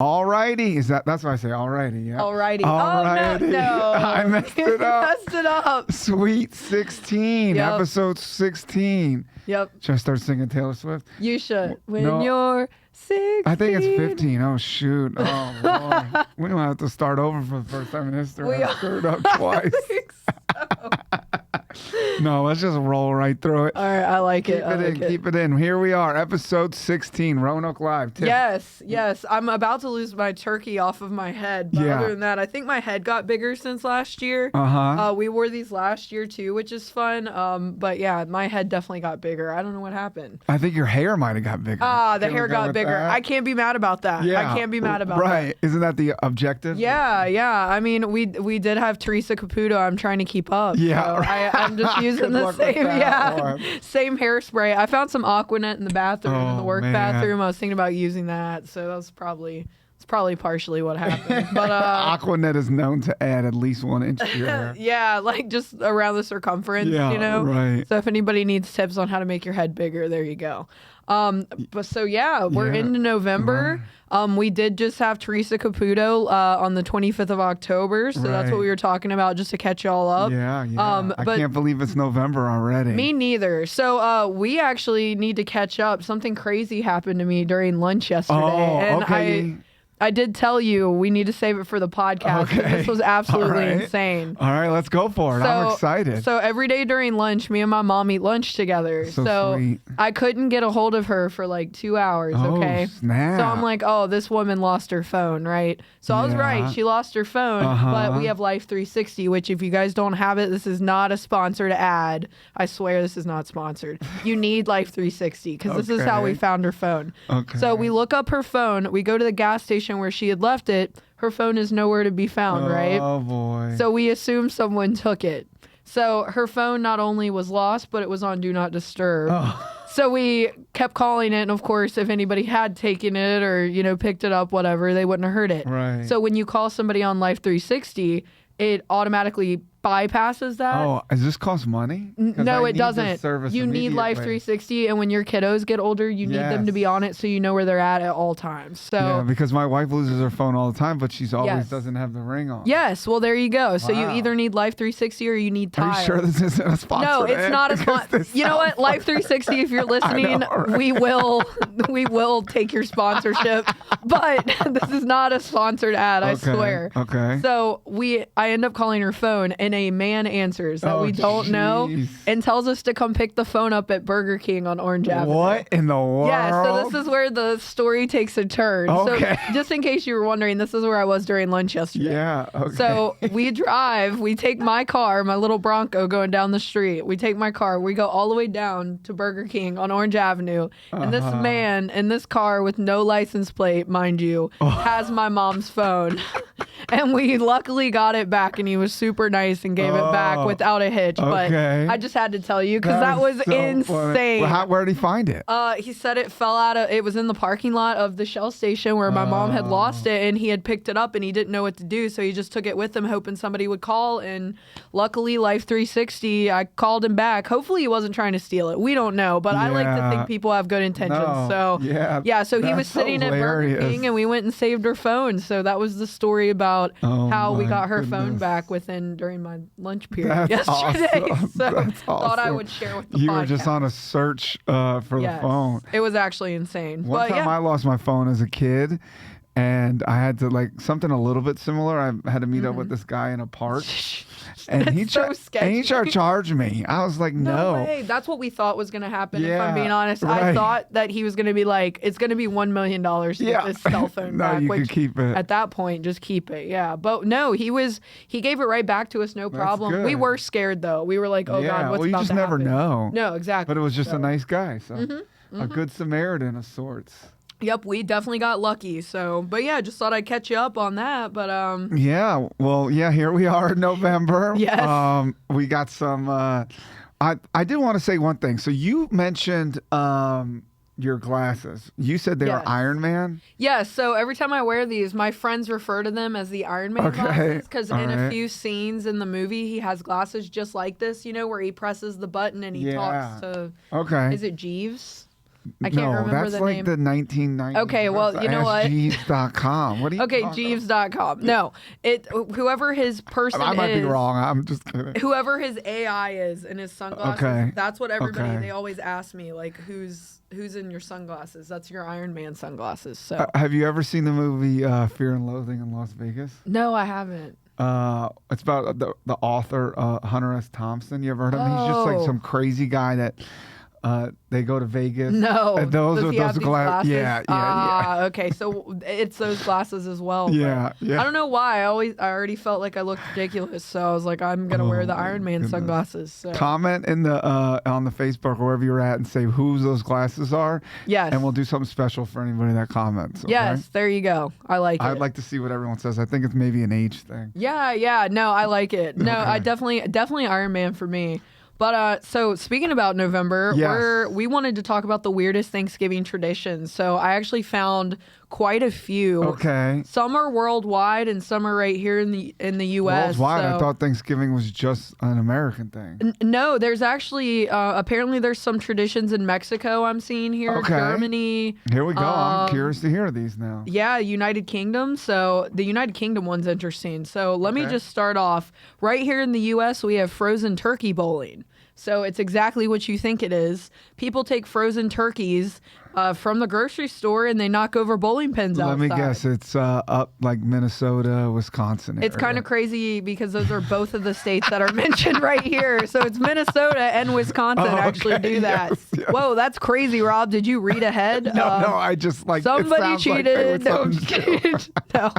Alrighty. That's why I say alrighty, yeah. Alrighty. Alrighty. Oh, no. I messed it up. Messed it up. Sweet 16, Yep. episode 16. Yep. Should I start singing Taylor Swift? You should. When No. you're 16. I think it's 15. Oh, shoot. Oh, Lord. We don't have to start over for the first time in history. We I screwed up twice. No, let's just roll right through it. All right, I like it. Keep it in. Here we are, episode 16, Roanoke Live. Tiff. Yes. I'm about to lose my turkey off of my head. But other than that, I think my head got bigger since last year. We wore these last year too, which is fun. But yeah, my head definitely got bigger. I don't know what happened. I think your hair might have got bigger. The hair got bigger. That? I can't be mad about that. Yeah. I can't be mad about that. Right. Isn't that the objective? Yeah. I mean, we did have Teresa Caputo. I'm trying to keep up. Yeah. So I'm just using the same hairspray. I found some Aquanet in the bathroom, in the work bathroom. I was thinking about using that. So that was probably partially what happened. But Aquanet is known to add at least 1 inch to your hair. Yeah, like just around the circumference, Right. So if anybody needs tips on how to make your head bigger, there you go. But so we're into November. We did just have Teresa Caputo on the 25th of October, so that's what we were talking about, just to catch y'all up. Yeah. I can't believe it's November already. Me neither. So we actually need to catch up. Something crazy happened to me during lunch yesterday. Oh, and okay. I did tell you we need to save it for the podcast. Okay. This was absolutely insane. All right, let's go for it. I'm excited. So every day during lunch, me and my mom eat lunch together. So sweet. I couldn't get a hold of her for like 2 hours, okay? Snap. So I'm like, oh, this woman lost her phone, right? So I was right. She lost her phone, but we have Life 360, which if you guys don't have it, this is not a sponsored ad. I swear this is not sponsored. You need Life 360 because this is how we found her phone. Okay. So we look up her phone. We go to the gas station where she had left it. Her phone is nowhere to be found, right? Oh, boy. So we assume someone took it. So her phone not only was lost, but it was on Do Not Disturb. So we kept calling it, and of course, if anybody had taken it or, picked it up, whatever, they wouldn't have heard it. Right. So when you call somebody on Life 360, it automatically bypasses that. Oh, does this cost money? No, it doesn't. You need Life 360, and when your kiddos get older, you need them to be on it so you know where they're at all times. So yeah, because my wife loses her phone all the time, but she's always doesn't have the ring on. Yes, well, there you go. So you either need Life 360 or you need Tile. Are you sure this isn't a sponsor? No, it's not a sponsor. You know what? Life 360, if you're listening, we will take your sponsorship, but this is not a sponsored ad, I swear. Okay. So I end up calling her phone, and a man answers that we don't know and tells us to come pick the phone up at Burger King on Orange Avenue. What in the world? Yeah, so this is where the story takes a turn. Okay. So just in case you were wondering, this is where I was during lunch yesterday. Yeah, okay. So we take my car, my little Bronco going down the street. We take my car, we go all the way down to Burger King on Orange Avenue. And this man in this car with no license plate, mind you, has my mom's phone. And we luckily got it back, and he was super nice and gave it back without a hitch. But I just had to tell you because that was so insane. Well, where did he find it? He said it was in the parking lot of the Shell station where my mom had lost it, and he had picked it up, and he didn't know what to do, so he just took it with him, hoping somebody would call. And luckily, Life 360, I called him back. Hopefully, he wasn't trying to steal it. We don't know, but I like to think people have good intentions. No. So so he was sitting at Burger King, and we went and saved her phone. So that was the story about how we got her phone back during my lunch period yesterday. Awesome. So That's thought I awesome. would share with the You podcast. were just on a search for the phone. It was actually insane. One time I lost my phone as a kid, and I had to something a little bit similar. I had to meet up with this guy in a park. And he so sketchy. And he tried to charge me. I was like, no. way. That's what we thought was going to happen, if I'm being honest. I thought that he was going to be like, it's going to be $1 million to get this cell phone back. You could keep it. At that point, just keep it. Yeah. But no, he gave it right back to us, no problem. Good. We were scared, though. We were like, God, what's about to happen? Well, you just never know. No, exactly. But it was just a nice guy. So a good Samaritan of sorts. Yep, we definitely got lucky. So, but yeah, just thought I'd catch you up on that. But here we are in November. Yes. We got some. I did want to say one thing. So you mentioned your glasses. You said they were Iron Man. Yeah. So every time I wear these, my friends refer to them as the Iron Man glasses because in a few scenes in the movie, he has glasses just like this. Where he presses the button and he talks to. Okay. Is it Jeeves? I can't remember the name. That's like the 1990s. Okay, well, you know what? Jeeves.com. What are you Okay, Jeeves.com. No, whoever his person is. I might be wrong. I'm just kidding. Whoever his AI is in his sunglasses. Okay. That's what everybody, they always ask me, like, who's in your sunglasses? That's your Iron Man sunglasses. So. Have you ever seen the movie Fear and Loathing in Las Vegas? No, I haven't. It's about the author Hunter S. Thompson. You ever heard of him? He's just like some crazy guy that they go to Vegas. No, and those are those glasses. Yeah. Okay, so it's those glasses as well. Yeah. I don't know why. I already felt like I looked ridiculous, so I was like, I'm gonna wear the Iron Man sunglasses. So. Comment in the on the Facebook or wherever you're at and say whose those glasses are. Yes. And we'll do something special for anybody that comments. Okay? Yes, there you go. I like it. I'd like to see what everyone says. I think it's maybe an age thing. Yeah. No, I like it. No, okay. I definitely Iron Man for me. But so speaking about November, we wanted to talk about the weirdest Thanksgiving traditions. So I actually found quite a few. Okay. Some are worldwide and some are right here in the U.S. Worldwide? So, I thought Thanksgiving was just an American thing. No, there's actually apparently there's some traditions in Mexico I'm seeing here. Okay. Germany. Here we go. I'm curious to hear these now. Yeah, United Kingdom. So the United Kingdom one's interesting. So let me just start off. Right here in the U.S., we have frozen turkey bowling. So it's exactly what you think it is. People take frozen turkeys from the grocery store and they knock over bowling pins outside. Let me guess. It's up like Minnesota, Wisconsin. It's kind of crazy because those are both of the states that are mentioned right here. So it's Minnesota and Wisconsin actually do that. Yes. Whoa, that's crazy, Rob. Did you read ahead? No, I just like somebody cheated. Like no, I'm just kidding. No,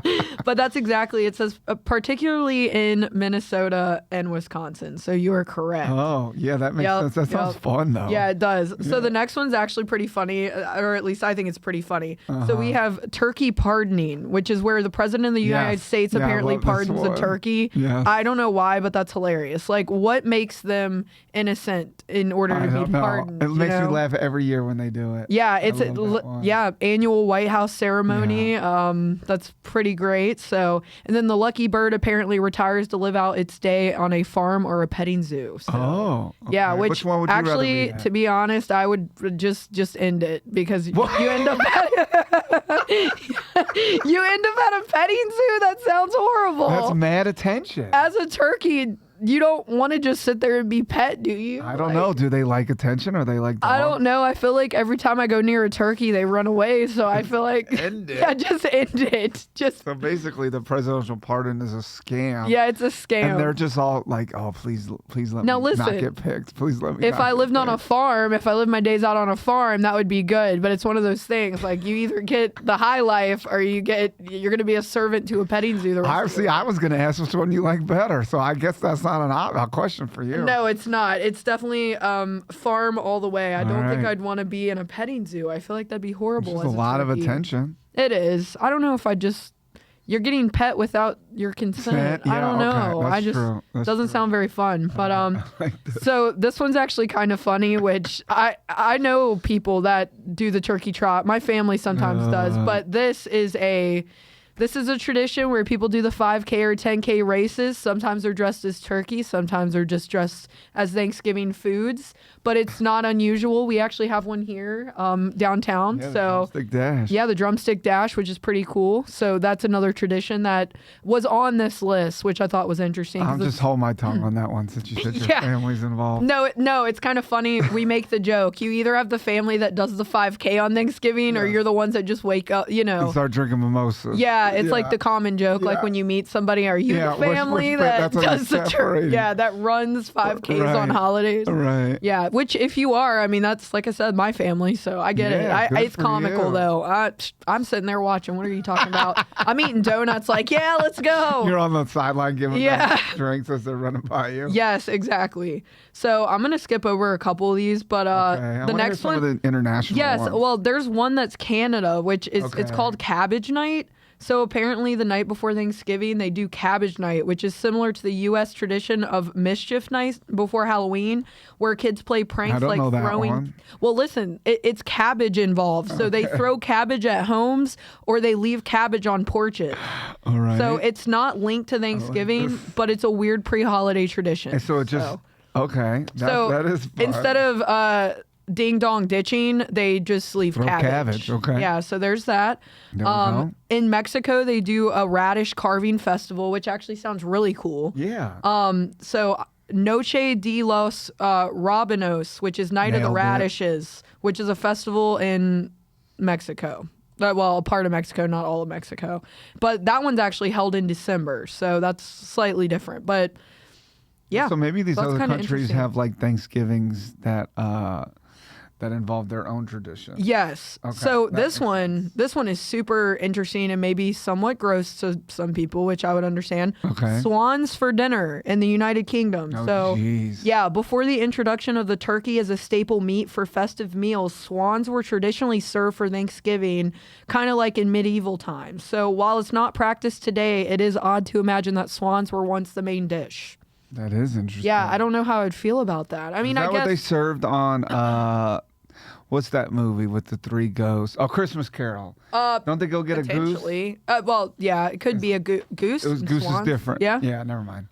but that's exactly. It says particularly in Minnesota and Wisconsin. So you are correct. Oh, yeah, that makes sense. That sounds fun though. Yeah, it does. Yeah. So the next one's actually pretty funny. Or at least I think it's pretty funny. So we have turkey pardoning, which is where the president of the United States apparently pardons a turkey. Yes. I don't know why, but that's hilarious. Like, what makes them innocent in order to be pardoned? It makes me laugh every year when they do it. Yeah, it's annual White House ceremony. Yeah. That's pretty great. So, and then the lucky bird apparently retires to live out its day on a farm or a petting zoo. So, yeah, which one would you actually, rather be at? To be honest, I would just end it. Because you end up at a petting zoo. That sounds horrible. That's mad attention. As a turkey, you don't want to just sit there and be pet, do you? I don't know. Do they like attention or they like dogs? I don't know. I feel like every time I go near a turkey, they run away. So I feel like end it. Yeah, just end it. So basically, the presidential pardon is a scam. Yeah, it's a scam. And they're just all like, "Oh, please let me not get picked. Please let me." If I lived on a farm, if I lived my days out on a farm, that would be good. But it's one of those things. Like you either get the high life or you're going to be a servant to a petting zoo. The rest of your life. I was going to ask which one you like better. So I guess that's not a question for you. No, it's not. It's definitely farm all the way. I don't think I'd want to be in a petting zoo. I feel like that'd be horrible. It's a lot of attention. It is. I don't know if you're getting pet without your consent. Yeah, I don't know. That's doesn't sound very fun. But so this one's actually kind of funny, which I know people that do the turkey trot. My family sometimes does, but this is a tradition where people do the 5K or 10K races. Sometimes they're dressed as turkey. Sometimes they're just dressed as Thanksgiving foods. But it's not unusual. We actually have one here downtown. Yeah, the drumstick dash. Yeah, the drumstick dash, which is pretty cool. So that's another tradition that was on this list, which I thought was interesting. I'll just hold my tongue on that one since you said your family's involved. No, it's kind of funny. We make the joke. You either have the family that does the 5K on Thanksgiving or you're the ones that just wake up, and start drinking mimosas. Yeah, it's like the common joke. Like when you meet somebody, are you the family that does the turkey? Yeah, that runs 5Ks on holidays. Right. Yeah, which if you are, I mean, that's, like I said, my family, so I get it. It's comical, though. I'm sitting there watching. What are you talking about? I'm eating donuts like, yeah, let's go. You're on the sideline giving them drinks as they're running by you. Yes, exactly. So I'm going to skip over a couple of these, but the next one. Some of the international ones. Well, there's one that's Canada, which is it's called Cabbage Night. So apparently the night before Thanksgiving, they do Cabbage Night, which is similar to the U.S. tradition of Mischief Night before Halloween, where kids play pranks like throwing. One. Well, listen, it's cabbage involved. So they throw cabbage at homes or they leave cabbage on porches. All right. So it's not linked to Thanksgiving, but it's a weird pre-holiday tradition. And so it just, okay. That is fun. ding dong ditching, they just leave cabbage. Okay. Yeah, so there's that. There we go. In Mexico, they do a radish carving festival, which actually sounds really cool. Yeah. So Noche de los Rabanos, which is Night of the Nailed it. Radishes, which is a festival in Mexico. Well, a part of Mexico, not all of Mexico. But that one's actually held in December, so that's slightly different. But yeah. So maybe these that's other kinda countries interesting. have like Thanksgivings that involve their own traditions. Yes. Okay, So that this makes one is super interesting and maybe somewhat gross to some people, which I would understand. Okay. Swans for dinner in the United Kingdom. Oh, So jeez. yeah, before the introduction of the turkey as a staple meat for festive meals, swans were traditionally served for Thanksgiving, kind of like in medieval times. So while it's not practiced today, it is odd to imagine that swans were once the main dish. That is interesting. Yeah, I don't know how I'd feel about that. I mean, Is that I guess what they served on what's that movie with the three ghosts? Oh, Christmas Carol. Don't they go get a goose? potentially. Well, yeah, it could be a goose. It was and goose is swans. different. Yeah. Yeah, never mind.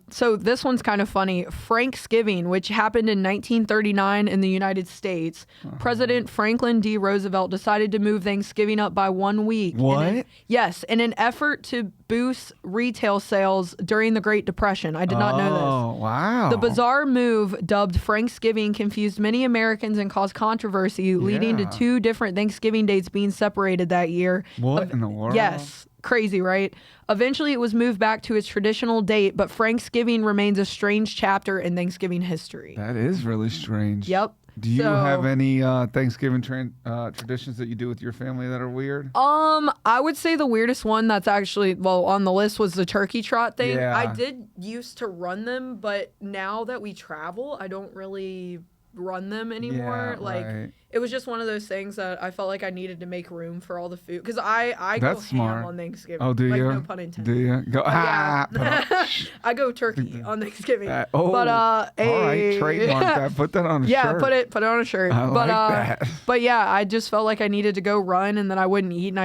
So this one's kind of funny. Franksgiving, which happened in 1939 in the United States, President Franklin D. Roosevelt decided to move Thanksgiving up by 1 week. What? Yes, in an effort to boost retail sales during the Great Depression. I did not know this. Oh, wow. The bizarre move, dubbed Franksgiving, confused many Americans and caused controversy, leading to Yeah. 2 different Thanksgiving dates being separated that year. What in the world? Yes. Crazy, right? Eventually, it was moved back to its traditional date, but Franksgiving remains a strange chapter in Thanksgiving history. That is really strange. Yep. Do you So- have any Thanksgiving traditions that you do with your family that are weird? I would say the weirdest one that's actually, well, on the list was the turkey trot thing. Yeah. I did used to run them, but now that we travel, I don't really run them anymore. Yeah, like right. it was just one of those things that I felt like I needed to make room for all the food because I go That's smart. ham on Thanksgiving. Oh, do like, you? No pun intended. Do you? Go, Yeah. put up. I go turkey on Thanksgiving. Oh, but all right, trademark that. Put that on a yeah, shirt. put it on a shirt. I but like that. but yeah, I just felt like I needed to go run and then I wouldn't eat and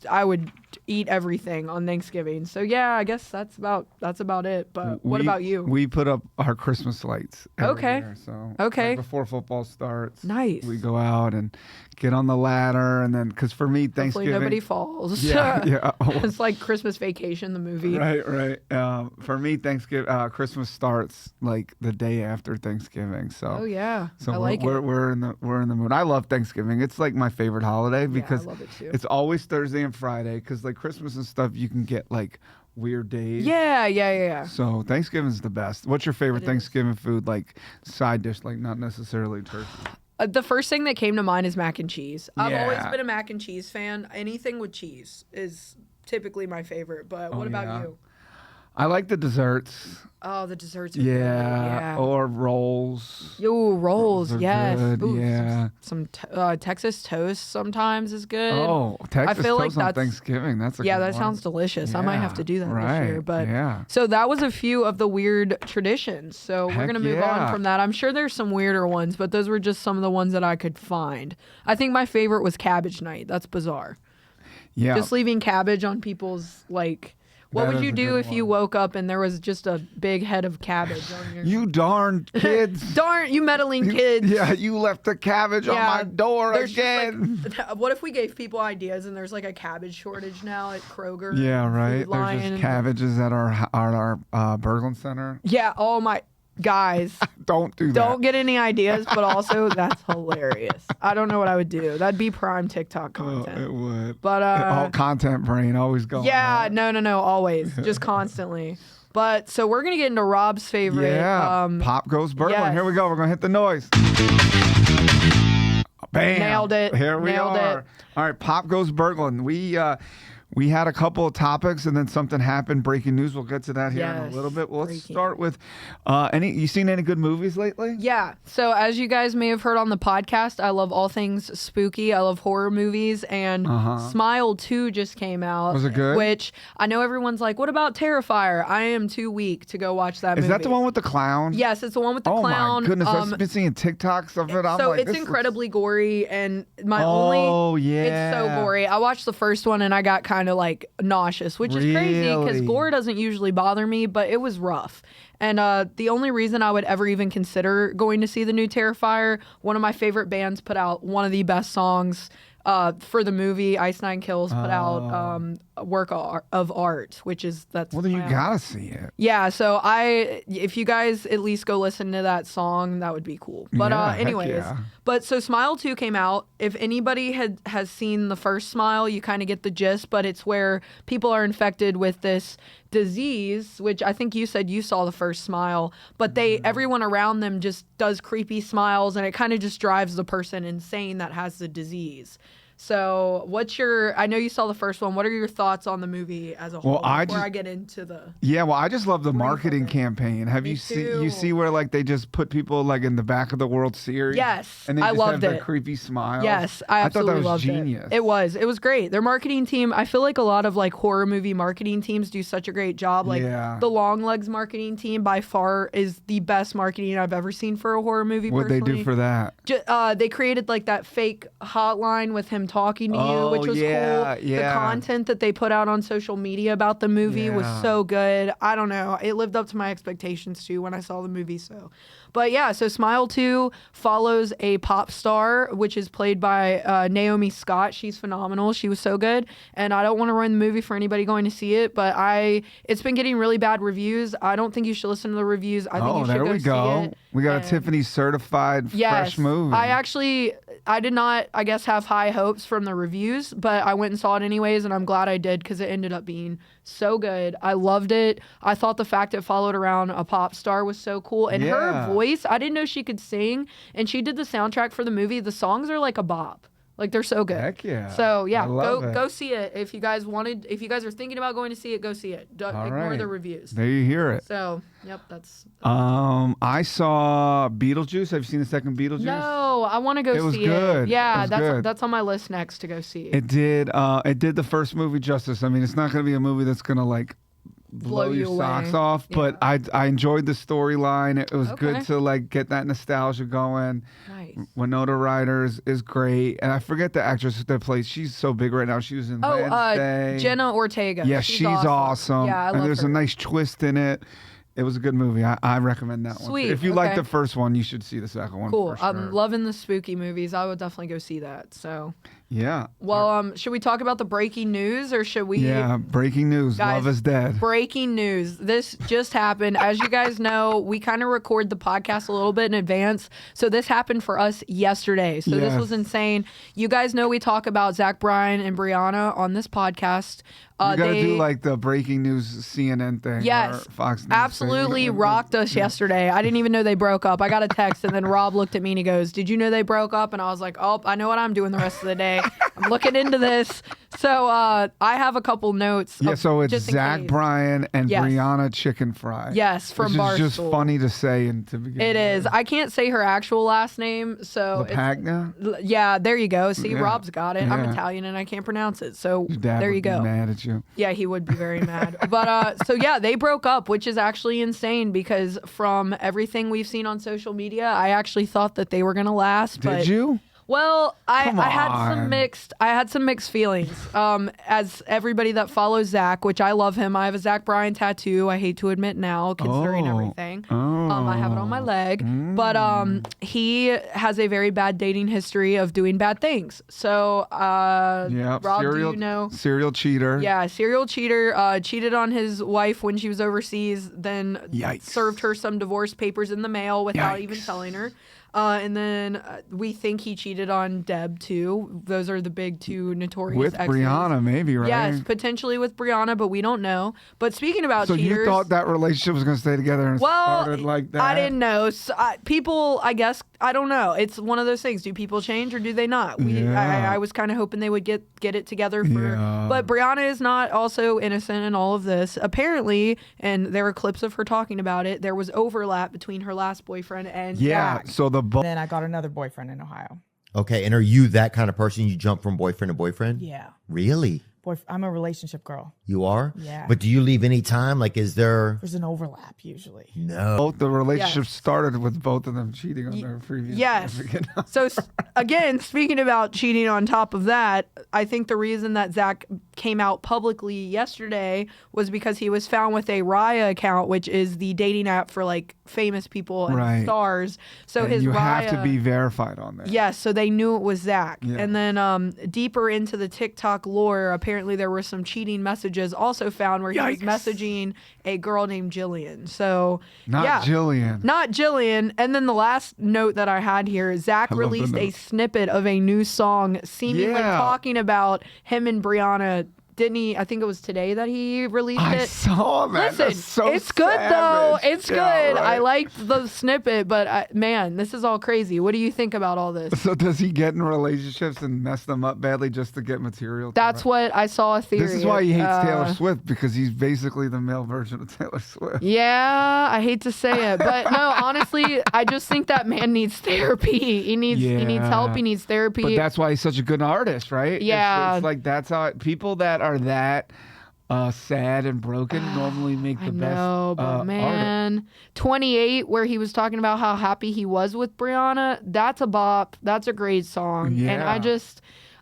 I would eat everything on Thanksgiving. So yeah, I guess that's about it. But what about you? We put up our Christmas lights every Okay. year, so Okay. right before football starts. Nice. We go out and get on the ladder, and then because for me Hopefully Thanksgiving. nobody falls. Yeah, yeah. Oh, It's like Christmas Vacation, the movie. right. For me, Christmas starts like the day after Thanksgiving. So Oh yeah, So I like it. we're in the mood. I love Thanksgiving. It's like my favorite holiday because I love it too. it's always Thursday and Friday. Because like Christmas and stuff, you can get like weird days. Yeah. So Thanksgiving's the best. What's your favorite It is. Thanksgiving food? Like side dish, like not necessarily turkey. The first thing that came to mind is mac and cheese. I've always Yeah. been a mac and cheese fan. Anything with cheese is typically my favorite. But what about yeah. you? I like the desserts. Oh, the desserts are good. Yeah. Or rolls. Yo, rolls, Those are yes. good, Ooh, yeah. Some Texas toast sometimes is good. Oh, Texas feel like toast on that's- Thanksgiving. That's a yeah, good that one. sounds delicious. I might have to do that right. this year. But yeah. so that was a few of the weird traditions. So we're Heck gonna move yeah. on from that. I'm sure there's some weirder ones, but those were just some of the ones that I could find. I think my favorite was cabbage night. That's bizarre. Yeah. Just leaving cabbage on people's like. What That would is you a do good if you one. woke up and there was just a big head of cabbage on your? You darn kids. Darn, you meddling kids. Yeah, you left the cabbage on Yeah, my door there's just, again. like, what if we gave people ideas and there's like a cabbage shortage now at Kroger? Yeah, and right. Food Lion There's just and- cabbages at our Berglund Center. Yeah. Oh my guys, Don't do that. don't get any ideas, but also that's hilarious. I don't know what I would do. That'd be prime TikTok Oh, content. it would. But All content brain always going. yeah, on. no, always, just constantly. But so we're gonna get into Rob's favorite. Yeah. Pop Goes Berglund. yes. Here we go. We're gonna hit the noise. Bam. Nailed it. Here we Nailed are. it. All right, Pop Goes Berglund. We had a couple of topics and then something happened. Breaking news. We'll get to that here in a Yes, little bit. Well, let's breaking. start with you seen any good movies lately? Yeah. So as you guys may have heard on the podcast, I love all things spooky. I love horror movies, and Smile 2 just came out. Was it good? Which I know everyone's like, what about Terrifier? I am too weak to go watch that movie. Is that the one with the clown? Yes, it's the one with the Oh clown. my goodness, I've been seeing TikToks of it. I'm So like, it's this incredibly gory, and my Oh, only yeah. it's so gory. I watched the first one and I got kind kind of like nauseous, which is crazy because gore doesn't usually bother me, but it was rough. And the only reason I would ever even consider going to see the new Terrifier, one of my favorite bands put out one of the best songs for the movie. Ice Nine Kills put out a work of art, which is Well, then you gotta see it. Yeah, so if you guys at least go listen to that song, that would be cool. But anyways, but so Smile 2 came out. If anybody has seen the first Smile, you kind of get the gist, but it's where people are infected with this disease, which I think you said you saw the first Smile, but everyone around them just does creepy smiles, and it kind of just drives the person insane that has the disease. So I know you saw the first one. What are your thoughts on the movie as a whole before I get into the... Yeah, well, I just love the marketing campaign. Have you seen where like they just put people like in the back of the World Series? Yes, and they I just loved have it. The creepy smiles. Yes, I absolutely thought that was loved genius. It was great. Their marketing team, I feel like a lot of like horror movie marketing teams do such a great job. Like the Long Legs marketing team by far is the best marketing I've ever seen for a horror movie. What'd they do for that? They created like that fake hotline with him talking to you, which was cool. The content that they put out on social media about the movie was so good. I don't know. It lived up to my expectations too when I saw the movie. But yeah, so Smile 2 follows a pop star, which is played by Naomi Scott. She's phenomenal. She was so good. And I don't want to ruin the movie for anybody going to see it, but it's been getting really bad reviews. I don't think you should listen to the reviews. I think you should go see it. We got a Tiffany certified fresh movie. I did not, I guess, have high hopes from the reviews, but I went and saw it anyways, and I'm glad I did because it ended up being so good. I loved it. I thought the fact it followed around a pop star was so cool. And her voice, I didn't know she could sing, and she did the soundtrack for the movie. The songs are like a bop. Like, they're so good. Heck yeah. So, yeah, go see it. If you guys are thinking about going to see it, go see it. Ignore the reviews. There you hear it. So, yep, that's I saw Beetlejuice. Have you seen the second Beetlejuice? No, I want to go see it. It was good. Yeah, that's on my list next to go see. It did the first movie justice. I mean, it's not going to be a movie that's going to like blow your socks off, but I enjoyed the storyline. It was good to like get that nostalgia going. Nice. Winona Ryder is great, and I forget the actress that plays. She's so big right now. She was in Wednesday. Jenna Ortega. Yeah, she's awesome. Yeah, I love and there's her. a nice twist in it. It was a good movie. I recommend that one. Sweet. If you like the first one, you should see the second one. Cool. For sure. I'm loving the spooky movies. I would definitely go see that. So. Yeah. Well, should we talk about the breaking news, or should we? Yeah, breaking news. Guys, Love is dead. Breaking news. This just happened. As you guys know, we kind of record the podcast a little bit in advance. So this happened for us yesterday. So this was insane. You guys know we talk about Zach, Bryan, and Brianna on this podcast. You gotta do like the breaking news CNN thing. Yes, or Fox News absolutely rocked us yesterday. I didn't even know they broke up. I got a text, and then Rob looked at me and he goes, "Did you know they broke up?" And I was like, "Oh, I know what I'm doing the rest of the day. I'm looking into this." So I have a couple notes. Yeah, so it's Zach, Bryan, and Brianna Chickenfry. Yes, from Barstool. Which is just funny to say and to begin. It is. I can't say her actual last name, so LaPagna? Yeah, there you go. See, Rob's got it. Yeah. I'm Italian and I can't pronounce it, so your dad there you go. Be mad at you. Yeah, he would be very mad. But so yeah, they broke up, which is actually insane because from everything we've seen on social media, I actually thought that they were gonna last. Did you? Well, I had some mixed feelings. As everybody that follows Zach, which I love him, I have a Zach Bryan tattoo. I hate to admit now, considering everything. I have it on my leg, but he has a very bad dating history of doing bad things. So, Rob, do you know? Serial cheater. Yeah, serial cheater. Cheated on his wife when she was overseas. Then served her some divorce papers in the mail without even telling her. And then we think he cheated on Deb, too. Those are the big two notorious exes. With Brianna, maybe, right? Yes, potentially with Brianna, but we don't know. But speaking about cheaters... So you thought that relationship was going to stay together and started like that? I didn't know. So, people, I guess, I don't know. It's one of those things. Do people change or do they not? I was kind of hoping they would get it together. But Brianna is not also innocent in all of this. Apparently, and there are clips of her talking about it, there was overlap between her last boyfriend and Zach. So then I got another boyfriend in Ohio. Okay, and are you that kind of person? You jump from boyfriend to boyfriend? Yeah. Really? I'm a relationship girl. You are? Yeah. But do you leave any time? Like, is there? There's an overlap usually. No. Both the relationship started with both of them cheating on their previous. Yes. So again, speaking about cheating on top of that, I think the reason that Zach came out publicly yesterday was because he was found with a Raya account, which is the dating app for like famous people and stars. So and his you Raya, have to be verified on that. Yes, so they knew it was Zach. Yeah. And then deeper into the TikTok lore, apparently there were some cheating messages also found where he was messaging a girl named Jillian. So Not Jillian. Not Jillian. And then the last note that I had here is Zach released a snippet of a new song seemingly talking about him and Brianna. Didn't he? I think it was today that he released it. I saw that. Listen, That's so it's good though. It's good. Right. I liked the snippet, but man, this is all crazy. What do you think about all this? So does he get in relationships and mess them up badly just to get material? That's what I saw a theory. This is why he hates Taylor Swift, because he's basically the male version of Taylor Swift. Yeah, I hate to say it, but no, honestly, I just think that man needs therapy. He needs help. He needs therapy. But that's why he's such a good artist, right? Yeah. It's like that's how people that are that sad and broken normally make the best. But man, artist. 28, where he was talking about how happy he was with Brianna, that's a bop. That's a great song. Yeah. And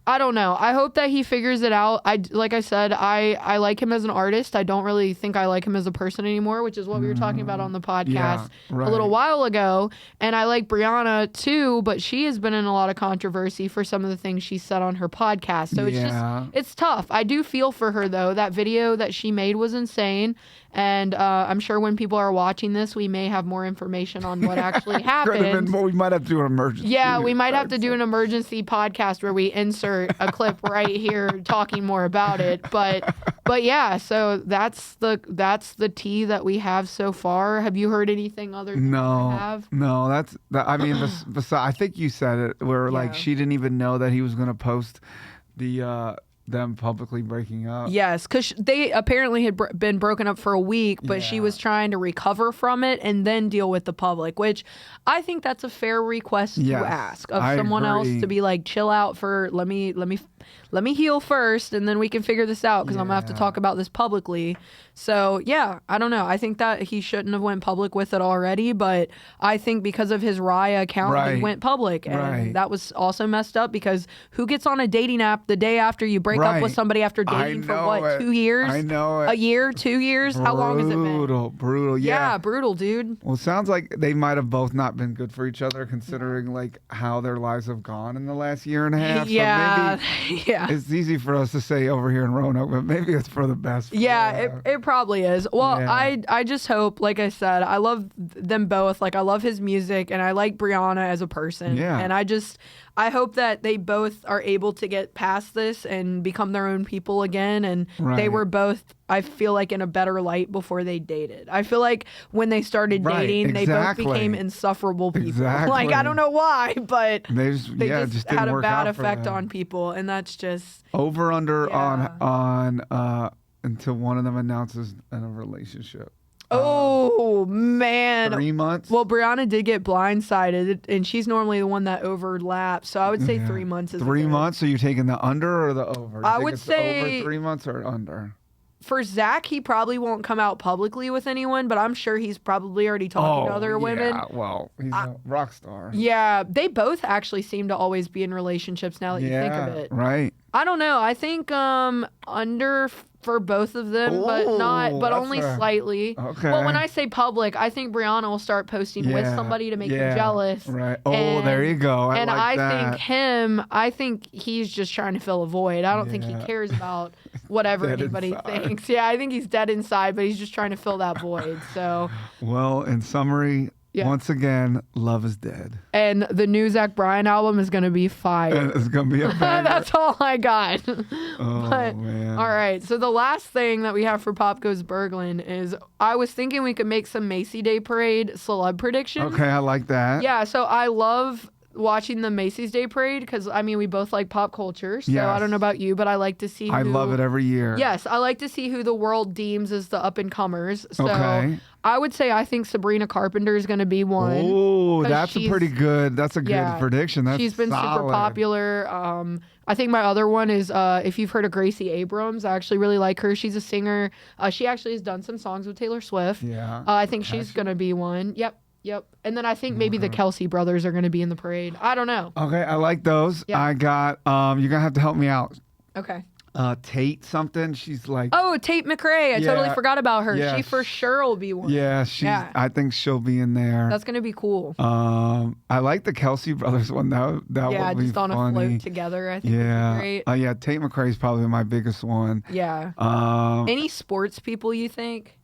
I don't know. I hope that he figures it out. Like I said, I like him as an artist. I don't really think I like him as a person anymore, which is what we were talking about on the podcast a little while ago. And I like Brianna too, but she has been in a lot of controversy for some of the things she said on her podcast. So it's tough. I do feel for her though. That video that she made was insane. And I'm sure when people are watching this, we may have more information on what actually happened. We might have to do an emergency. Yeah, we might have to do an emergency podcast where we insert a clip right here talking more about it. But yeah, so that's the tea that we have so far. Have you heard anything other than I have? No, I mean, I think you said it, where like she didn't even know that he was going to post them publicly breaking up. Yes, because they apparently had been broken up for a week, but she was trying to recover from it and then deal with the public, which I think that's a fair request to ask of someone else to be like, chill out for let me heal first and then we can figure this out because I'm gonna have to talk about this publicly. So yeah, I don't know. I think that he shouldn't have went public with it already, but I think because of his Raya account, he went public, and that was also messed up because who gets on a dating app the day after you break up with somebody after dating for what, 2 years? I know it. A year, 2 years? How long has it been? Brutal. Yeah, brutal, dude. Well, it sounds like they might have both not been good for each other, considering like how their lives have gone in the last year and a half. Yeah, so maybe, it's easy for us to say over here in Roanoke, but maybe it's for the best. It probably is. Well, I just hope, like I said, I love them both. Like I love his music and I like Brianna as a person. Yeah. And I hope that they both are able to get past this and become their own people again. And they were both, I feel like, in a better light before they dated. I feel like when they started dating, they both became insufferable people. Like, I don't know why, but they just had a bad effect on people. And that's just... Over under on until one of them announces a relationship. Oh, man. 3 months? Well, Brianna did get blindsided, and she's normally the one that overlaps. So I would say 3 months is 3 months? So you're taking the under or the over? I would say... over 3 months or under? For Zach, he probably won't come out publicly with anyone, but I'm sure he's probably already talking to other women. Yeah, well, he's a rock star. Yeah, they both actually seem to always be in relationships now that you think of it. Right. I don't know. I think under for both of them, but only slightly. Okay. Well, when I say public, I think Brianna will start posting with somebody to make him jealous. Right. Oh, there you go. I think he's just trying to fill a void. I don't think he cares about whatever anybody thinks. Yeah, I think he's dead inside, but he's just trying to fill that void. So. Well, in summary. Yeah. Once again, love is dead. And the new Zach Bryan album is going to be fire. And it's going to be a banger. That's all I got. Man. All right. So the last thing that we have for Pop Goes Berglund is I was thinking we could make some Macy Day Parade celeb predictions. Okay, I like that. Yeah, so I love watching the Macy's Day Parade because, I mean, we both like pop culture. So Yes. I don't know about you, but I like to see I love it every year. Yes, I like to see who the world deems as the up-and-comers. So Okay. I would say I think Sabrina Carpenter is going to be one. Oh, 'cause that's a she's- pretty good. That's a good yeah, prediction. That's she's been super solid. popular. I think my other one is if you've heard of Gracie Abrams, I actually really like her. She's a singer. She actually has done some songs with Taylor Swift. Yeah. I think she's going to be one. Yep. And then I think maybe the Kelsey brothers are going to be in the parade. I don't know. Okay, I like those. Yeah. I got. You're gonna have to help me out. Okay. Tate something. She's like. Oh, Tate McRae. I totally Yeah. forgot about her. Yeah. She for sure will be one. Yeah, she's. Yeah. I think she'll be in there. That's going to be cool. I like the Kelsey brothers one. That Yeah, would be just on a funny. float together. I think Yeah. would be great. Yeah. Tate McRae's probably my biggest one. Yeah. Any sports people you think?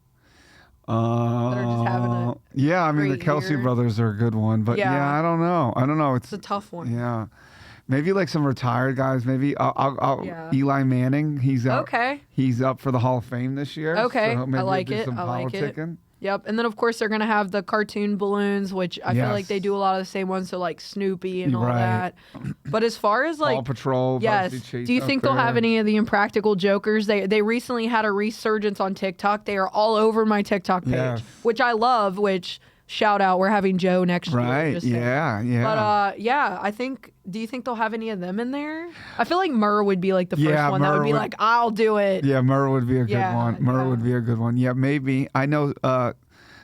are just having a Yeah, I mean the great Kelsey year. brothers are a good one, but Yeah. yeah, I don't know. It's a tough one. Yeah. Maybe like some retired guys. Maybe I'll Yeah. Eli Manning. He's up. Okay. He's up for the Hall of Fame this year. Okay, So maybe I he'll like do it. Some I like it. politicking. Yep. And then, of course, they're going to have the cartoon balloons, which I feel like Yes. they do a lot of the same ones. So, like Snoopy and all Right. that. But as far as Paw like, Patrol. yes. Varsity Chase Do you up think they'll have there. any of the Impractical Jokers? They recently had a resurgence on TikTok. They are all over my TikTok page, Yes. which I love, which shout out, we're having Joe next year. Right. just saying. Yeah. But yeah, I think. Do you think they'll have any of them in there? I feel like Murr would be like the first Yeah, one that Murr would be would- like, I'll do it. Yeah, Murr would be a good Yeah, one. Murr yeah. would be a good one. Yeah, maybe. I know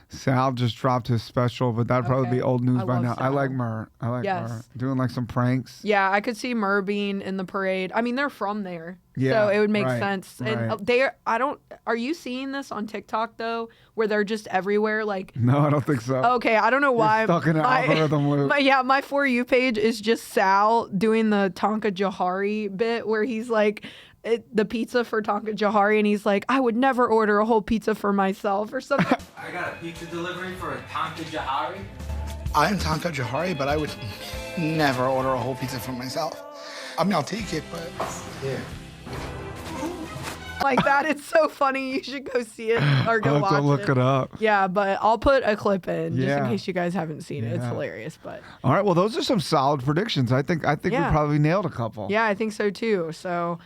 Sal just dropped his special, but that'd probably Okay. be old news I by love now. I Sal. like Murr. Yes. Murr. Doing like some pranks. Yeah, I could see Murr being in the parade. I mean, they're from there, Yeah, so it would make right, sense. And right. they, I don't. Are you seeing this on TikTok though, where they're just everywhere? Like, No, I don't think so. okay, I don't know why. You're stuck in an algorithm loop. My For You page is just Sal doing the Tonka Jahari bit, where he's like. The pizza for Tonka Jahari, and he's like, I would never order a whole pizza for myself or something. I got a pizza delivery for a Tonka Jahari. I'm Tonka Jahari, but I would never order a whole pizza for myself. I mean, I'll take it, but yeah. Like that. It's so funny. You should go see it or go I'll watch have to look it up. Yeah, but I'll put a clip in just in Yeah. case you guys haven't seen it. It's Yeah. hilarious, but All right. Well, those are some solid predictions. I think Yeah. we probably nailed a couple. yeah, I think so too. So,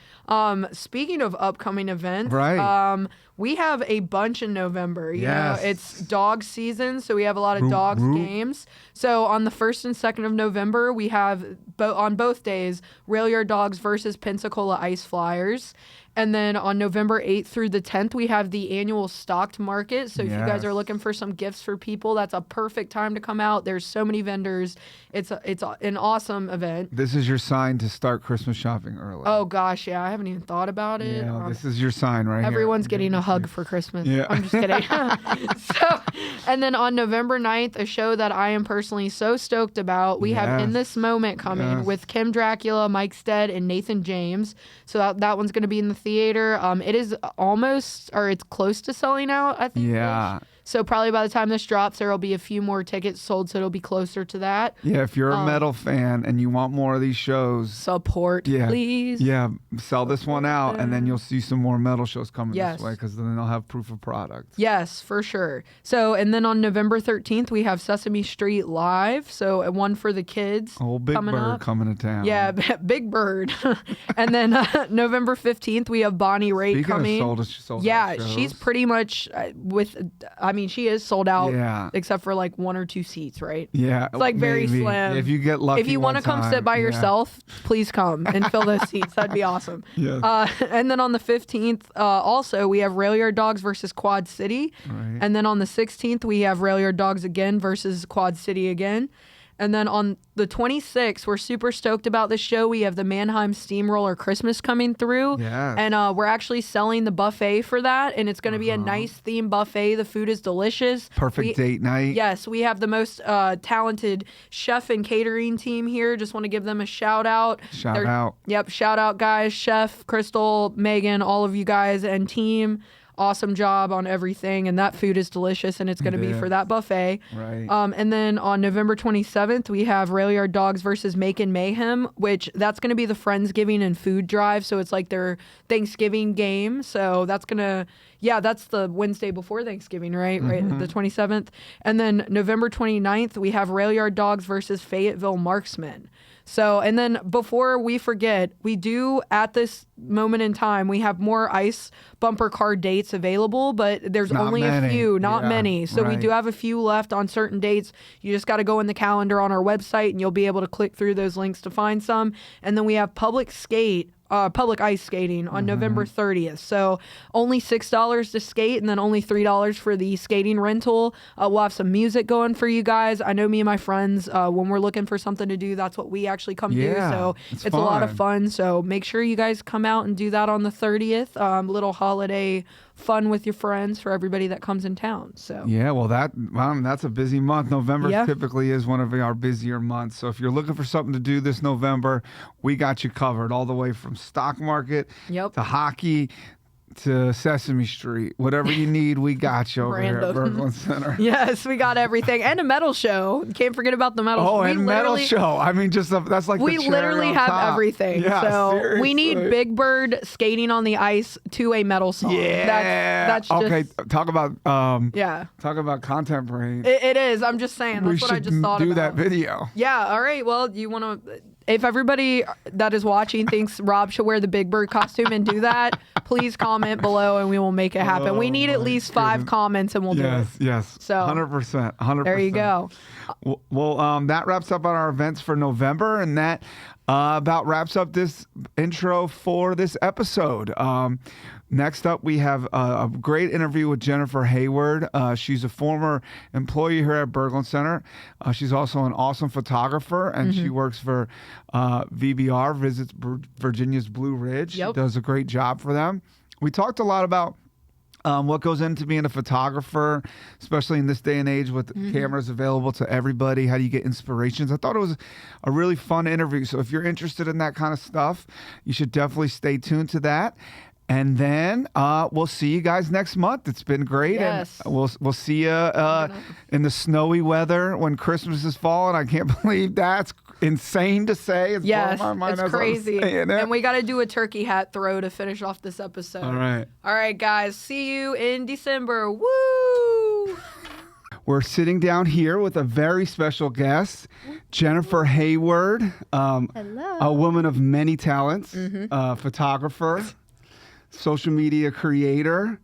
speaking of upcoming events, Right. we have a bunch in November. You know, Yes. it's dog season, so we have a lot of Root, dogs root. games. So on the 1st and 2nd of November, we have on both days Rail Yard Dogs versus Pensacola Ice Flyers. And then on November 8th through the 10th, we have the annual stocked market. So if you guys Yes. are looking for some gifts for people, that's a perfect time to come out. There's so many vendors. It's an awesome event. This is your sign to start Christmas shopping early. Oh gosh, yeah, I haven't even thought about it. Yeah, this is your sign right here. Everyone's getting a hug for Christmas. Yeah. I'm just kidding. And then on November 9th, a show that I am personally so stoked about, we have In Yes. This Moment coming Yes. with Kim Dracula, Mike Stead, and Nathan James. So that one's going to be in the theater. It is it's close to selling out, I think. Yeah. So probably by the time this drops, there will be a few more tickets sold, so it'll be closer to that. Yeah, if you're a metal fan and you want more of these shows, Support, yeah, please. yeah, sell this one out, and then you'll see some more metal shows coming Yes. this way because then they'll have proof of product. Yes, for sure. So, and then on November 13th, we have Sesame Street Live. So, one for the kids. Old Big coming Bird up. coming to town. Yeah, Big Bird. And then November 15th, we have Bonnie Raitt Speaking coming. of sold yeah, out shows, she's pretty much she is sold out Yeah. except for like 1 or 2 seats, right? yeah, It's like very maybe. slim. If you get lucky, If you want to come sit by yourself, please come and fill those seats. That'd be awesome. Yes. And then on the 15th, also, we have Rail Yard Dogs versus Quad City. Right. And then on the 16th, we have Rail Yard Dogs again versus Quad City again. And then on the 26th, we're super stoked about this show. We have the Mannheim Steamroller Christmas coming through. Yes. And we're actually selling the buffet for that. And it's going to be a nice themed buffet. The food is delicious. Perfect date night. Yes, we have the most talented chef and catering team here. Just want to give them a shout out. Shout out. Yep, shout out guys, Chef, Crystal, Megan, all of you guys and team. awesome job on everything, and that food is delicious, and it's going to be for that buffet. Right. And then on November 27th, we have Rail Yard Dogs versus Macon Mayhem, which that's going to be the Friendsgiving and food drive. So it's like their Thanksgiving game. So that's going to, that's the Wednesday before Thanksgiving, right? Right, the 27th. And then November 29th, we have Rail Yard Dogs versus Fayetteville Marksmen. So, and then before we forget, we do at this moment in time, we have more ice bumper car dates available, but there's only a few, not many. So we do have a few left on certain dates. You just got to go in the calendar on our website and you'll be able to click through those links to find some. And then we have public ice skating on November 30th. So only $6 to skate and then only $3 for the skating rental. We'll have some music going for you guys. I know me and my friends, when we're looking for something to do, that's what we actually come do. So it's a lot of fun. So make sure you guys come out and do that on the 30th. Little holiday fun with your friends for everybody that comes in town. So well, that's a busy month. November typically is one of our busier months. So if you're looking for something to do this November, we got you covered all the way from stock market to hockey to Sesame Street. Whatever you need, we got you over here at Berglund Center. Yes, we got everything. And a metal show. Can't forget about the metal show. Oh, and metal show. I mean, just that's like we the cherry literally on have top. everything. Yeah, so seriously. we need Big Bird skating on the ice to a metal song. Yeah. That's just, okay. Talk about contemporary. It is. I'm just saying. That's what I just thought about. We should do that video. Yeah. All right. Well, you want to... If everybody that is watching thinks Rob should wear the Big Bird costume and do that, please comment below and we will make it happen. We need at least 5 comments and we'll do it. Yes. So 100%. There you go. Well, that wraps up on our events for November, and that about wraps up this intro for this episode. Next up, we have a great interview with Jennifer Hayward. She's a former employee here at Berglund Center. She's also an awesome photographer, and she works for VBR, visits Virginia's Blue Ridge. She does a great job for them. We talked a lot about what goes into being a photographer, especially in this day and age with cameras available to everybody. How do you get inspirations? I thought it was a really fun interview. So if you're interested in that kind of stuff, you should definitely stay tuned to that. And then we'll see you guys next month. It's been great. Yes. And we'll see you in the snowy weather when Christmas is falling. I can't believe that's insane to say. It's blowing my mind it's as I'm crazy. saying it. And we got to do a turkey hat throw to finish off this episode. All right, guys. See you in December. Woo! We're sitting down here with a very special guest, Jennifer Hayward, Hello. a woman of many talents, photographer, social media creator.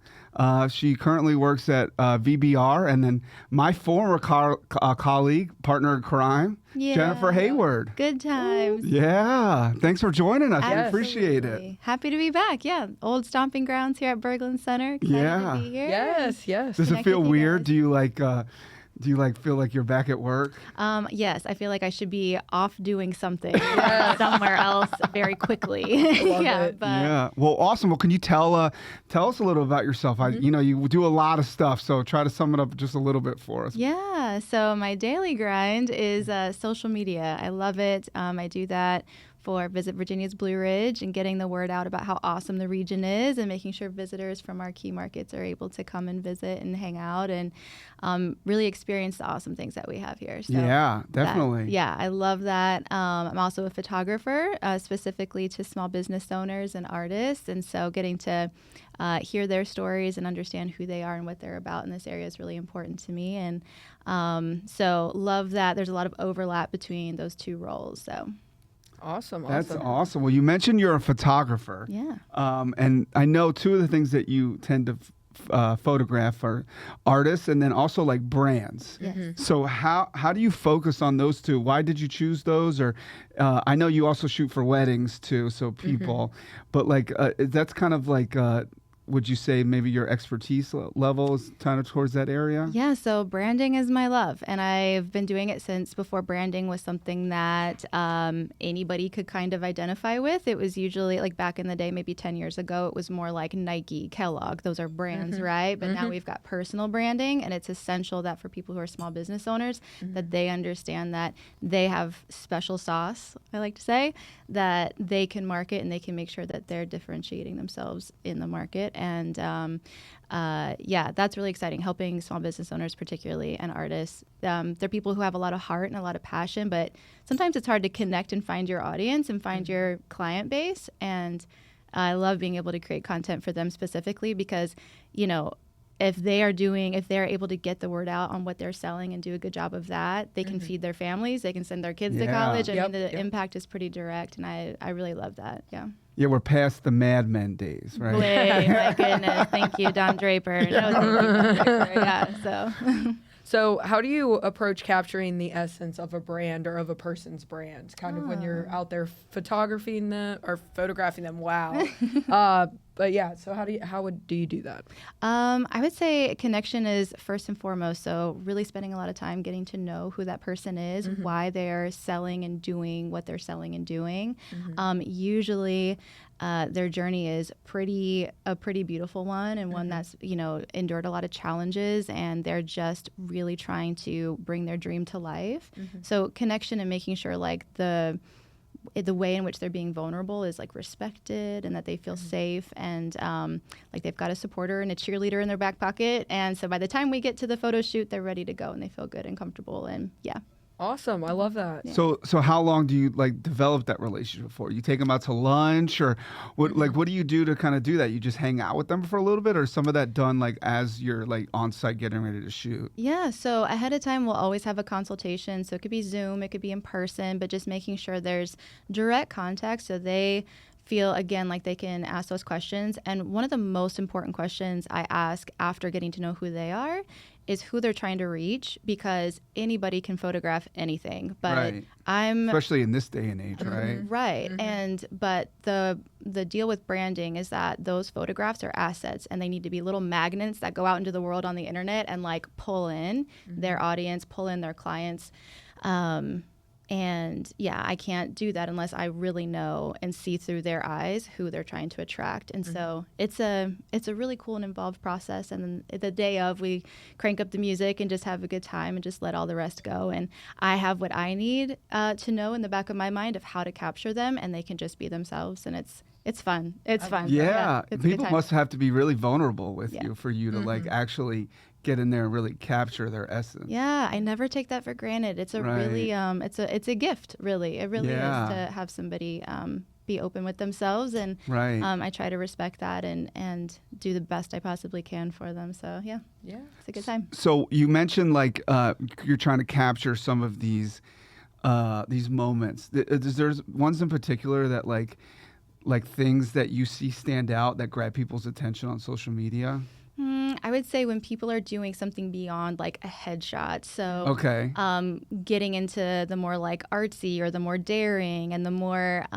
She currently works at VBR, and then my former colleague, partner in crime, Jennifer Hayward. Good times. Yeah. Thanks for joining us. Absolutely. We appreciate it. Happy to be back. Yeah. Old stomping grounds here at Berglund Center. Excited to be here. Yes. Does it feel weird? Do you feel like you're back at work? Yes, I feel like I should be off doing something somewhere else very quickly. Yeah. Well, awesome. Well, can you tell us a little about yourself? You do a lot of stuff, so try to sum it up just a little bit for us. Yeah. So my daily grind is social media. I love it. I do that for Visit Virginia's Blue Ridge and getting the word out about how awesome the region is and making sure visitors from our key markets are able to come and visit and hang out and really experience the awesome things that we have here. So yeah, definitely. I love that. I'm also a photographer, specifically to small business owners and artists. And so getting to hear their stories and understand who they are and what they're about in this area is really important to me. And so love that. There's a lot of overlap between those two roles. So. Awesome. That's awesome. Well, you mentioned you're a photographer. Yeah. And I know two of the things that you tend to photograph are artists and then also like brands. Yes. So how do you focus on those two? Why did you choose those? Or I know you also shoot for weddings too, so people. But like that's kind of like would you say maybe your expertise level is kind of towards that area? Yeah, so branding is my love, and I've been doing it since before branding was something that anybody could kind of identify with. It was usually, like back in the day, maybe 10 years ago, it was more like Nike, Kellogg. Those are brands, right? But now we've got personal branding, and it's essential that for people who are small business owners, that they understand that they have special sauce, I like to say, that they can market and they can make sure that they're differentiating themselves in the market. And yeah, that's really exciting, helping small business owners particularly and artists. They're people who have a lot of heart and a lot of passion, but sometimes it's hard to connect and find your audience and find your client base. And I love being able to create content for them specifically because, if they're able to get the word out on what they're selling and do a good job of that, they can feed their families, they can send their kids to college. I mean, the impact is pretty direct, and I really love that. Yeah. Yeah, we're past the Mad Men days, right? Wait, my goodness. Thank you, Don Draper. No, thank you, Don Draper. Yeah, so. So how do you approach capturing the essence of a brand or of a person's brand? Kind of when you're out there photographing them or photographing them. Wow. But yeah, so how do you do that? I would say connection is first and foremost. So really spending a lot of time getting to know who that person is, why they're selling and doing what they're selling and doing. Usually their journey is a pretty beautiful one, and one that's, endured a lot of challenges, and they're just really trying to bring their dream to life. So connection and making sure like the way in which they're being vulnerable is like respected, and that they feel safe, and like they've got a supporter and a cheerleader in their back pocket. And so by the time we get to the photo shoot, they're ready to go and they feel good and comfortable. And yeah. Awesome. I love that. Yeah. So how long do you like develop that relationship for? You take them out to lunch, or what do you do to kind of do that? You just hang out with them for a little bit, or some of that done like as you're like on site getting ready to shoot? Yeah. So ahead of time, we'll always have a consultation. So it could be Zoom, it could be in person, but just making sure there's direct contact so they feel, again, like they can ask those questions. And one of the most important questions I ask after getting to know who they are is who they're trying to reach, because anybody can photograph anything. But especially in this day and age, right? Right. But the deal with branding is that those photographs are assets, and they need to be little magnets that go out into the world on the internet and like pull in their audience, pull in their clients. And yeah, I can't do that unless I really know and see through their eyes who they're trying to attract. And so it's a really cool and involved process. And then the day of, we crank up the music and just have a good time and just let all the rest go. And I have what I need to know in the back of my mind of how to capture them, and they can just be themselves. And it's fun. It's fun. Yeah. It's a good People time. must have to be really vulnerable with you for you to like actually get in there and really capture their essence. Yeah, I never take that for granted. It's a really it's a gift, really. It really is to have somebody be open with themselves, and I try to respect that and do the best I possibly can for them. So yeah, it's a good time. So you mentioned like you're trying to capture some of these moments. There's ones in particular that like things that you see stand out that grab people's attention on social media? I would say when people are doing something beyond like a headshot. So getting into the more like artsy or the more daring and the more,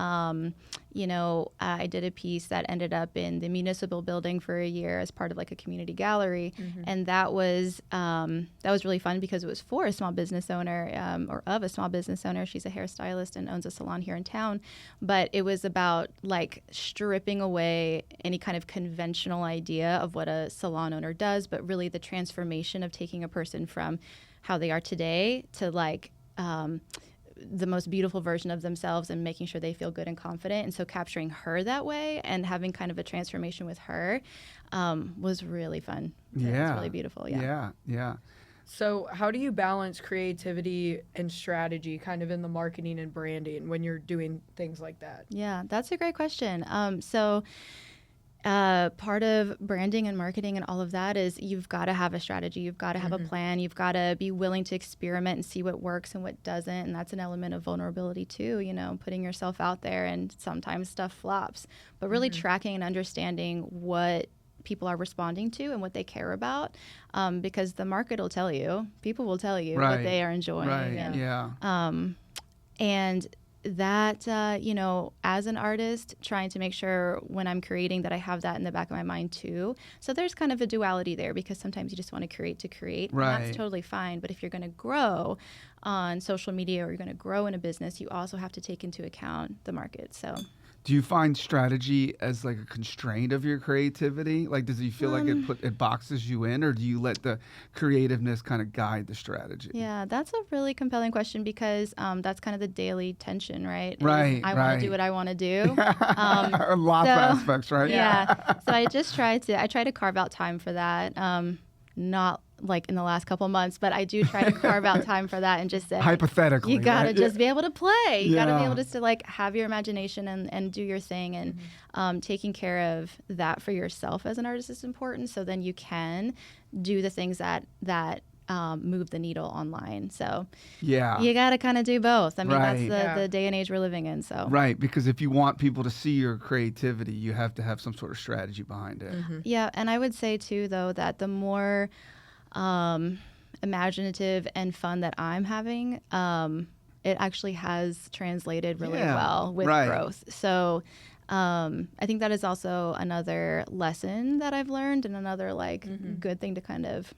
I did a piece that ended up in the municipal building for a year as part of like a community gallery. And that was really fun because it was for a small business owner or of a small business owner. She's a hairstylist and owns a salon here in town. But it was about like stripping away any kind of conventional idea of what a salon owner does, but really the transformation of taking a person from how they are today to like the most beautiful version of themselves and making sure they feel good and confident. And so capturing her that way and having kind of a transformation with her was really fun. So it was really beautiful. Yeah. So how do you balance creativity and strategy kind of in the marketing and branding when you're doing things like that? Yeah, that's a great question. Part of branding and marketing and all of that is you've got to have a strategy. You've got to have a plan. You've got to be willing to experiment and see what works and what doesn't. And that's an element of vulnerability too, putting yourself out there, and sometimes stuff flops. But really tracking and understanding what people are responding to and what they care about, because the market will tell you, people will tell you what they are enjoying. And that, as an artist, trying to make sure when I'm creating that I have that in the back of my mind too. So there's kind of a duality there, because sometimes you just want to create. And that's totally fine. But if you're going to grow on social media or you're going to grow in a business, you also have to take into account the market. Do you find strategy as like a constraint of your creativity? Like, does you feel like it boxes you in, or do you let the creativeness kind of guide the strategy? Yeah, that's a really compelling question because that's kind of the daily tension, right? Right, I want to do what I want to do. Lots of aspects, right? Yeah. So I just try to carve out time for that. Not like in the last couple months, but I do try to carve out time for that and just say, hypothetically, you got to right? just be able to play. You got to be able Yeah. to like have your imagination and do your thing. And taking care of that for yourself as an artist is important. So then you can do the things that move the needle online. So Yeah. you got to kind of do both. I mean, Right. that's the day and age we're living in. So Right, because if you want people to see your creativity, you have to have some sort of strategy behind it. yeah, and I would say too, though, that the more imaginative and fun that I'm having, it actually has translated really Yeah, well with right. growth. So I think that is also another lesson that I've learned, and another good thing to kind of